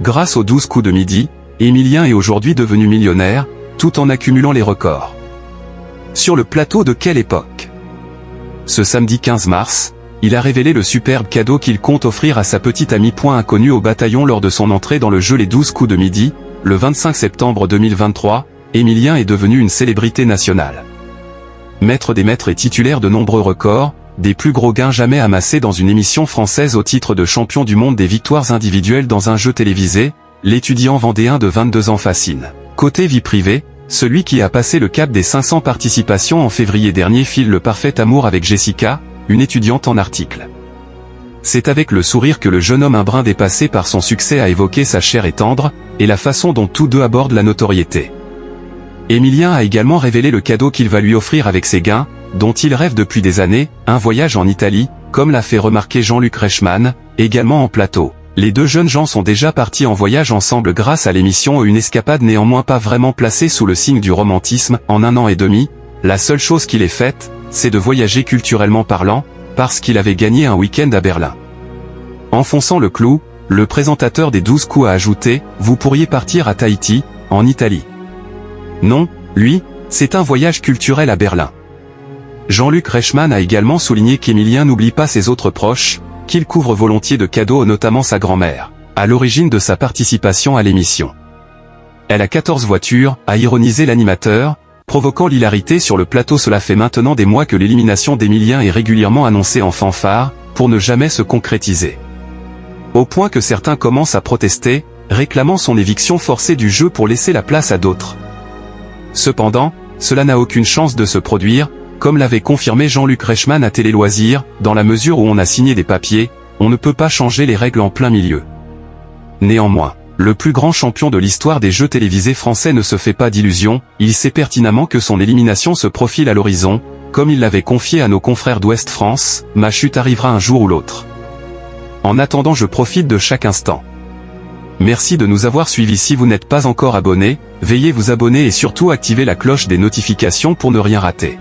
Grâce aux 12 coups de midi, Émilien est aujourd'hui devenu millionnaire, tout en accumulant les records. Sur le plateau de quelle époque? Ce samedi 15 mars, il a révélé le superbe cadeau qu'il compte offrir à sa petite amie inconnue au bataillon lors de son entrée dans le jeu Les 12 coups de midi, le 25 septembre 2023, Émilien est devenu une célébrité nationale. Maître des maîtres et titulaire de nombreux records, des plus gros gains jamais amassés dans une émission française au titre de champion du monde des victoires individuelles dans un jeu télévisé, l'étudiant vendéen de 22 ans fascine. Côté vie privée, celui qui a passé le cap des 500 participations en février dernier file le parfait amour avec Jessica, une étudiante en article. C'est avec le sourire que le jeune homme un brin dépassé par son succès a évoqué sa chair et tendre, et la façon dont tous deux abordent la notoriété. Émilien a également révélé le cadeau qu'il va lui offrir avec ses gains, dont il rêve depuis des années, un voyage en Italie, comme l'a fait remarquer Jean-Luc Reichmann, également en plateau. Les deux jeunes gens sont déjà partis en voyage ensemble grâce à l'émission, une escapade néanmoins pas vraiment placée sous le signe du romantisme. En 1 an et demi, la seule chose qu'il ait faite, c'est de voyager culturellement parlant, parce qu'il avait gagné un week-end à Berlin. Enfonçant le clou, le présentateur des 12 coups a ajouté « Vous pourriez partir à Tahiti, en Italie ». Non, lui, c'est un voyage culturel à Berlin. Jean-Luc Reichmann a également souligné qu'Émilien n'oublie pas ses autres proches, qu'il couvre volontiers de cadeaux, notamment sa grand-mère, à l'origine de sa participation à l'émission. Elle a 14 voitures, a ironisé l'animateur, provoquant l'hilarité sur le plateau. Cela fait maintenant des mois que l'élimination d'Émilien est régulièrement annoncée en fanfare, pour ne jamais se concrétiser. Au point que certains commencent à protester, réclamant son éviction forcée du jeu pour laisser la place à d'autres. Cependant, cela n'a aucune chance de se produire, comme l'avait confirmé Jean-Luc Reichmann à Télé Loisirs, dans la mesure où on a signé des papiers, on ne peut pas changer les règles en plein milieu. Néanmoins, le plus grand champion de l'histoire des jeux télévisés français ne se fait pas d'illusions, il sait pertinemment que son élimination se profile à l'horizon, comme il l'avait confié à nos confrères d'Ouest France, ma chute arrivera un jour ou l'autre. En attendant, je profite de chaque instant. Merci de nous avoir suivis. Si vous n'êtes pas encore abonné, veuillez vous abonner et surtout activer la cloche des notifications pour ne rien rater.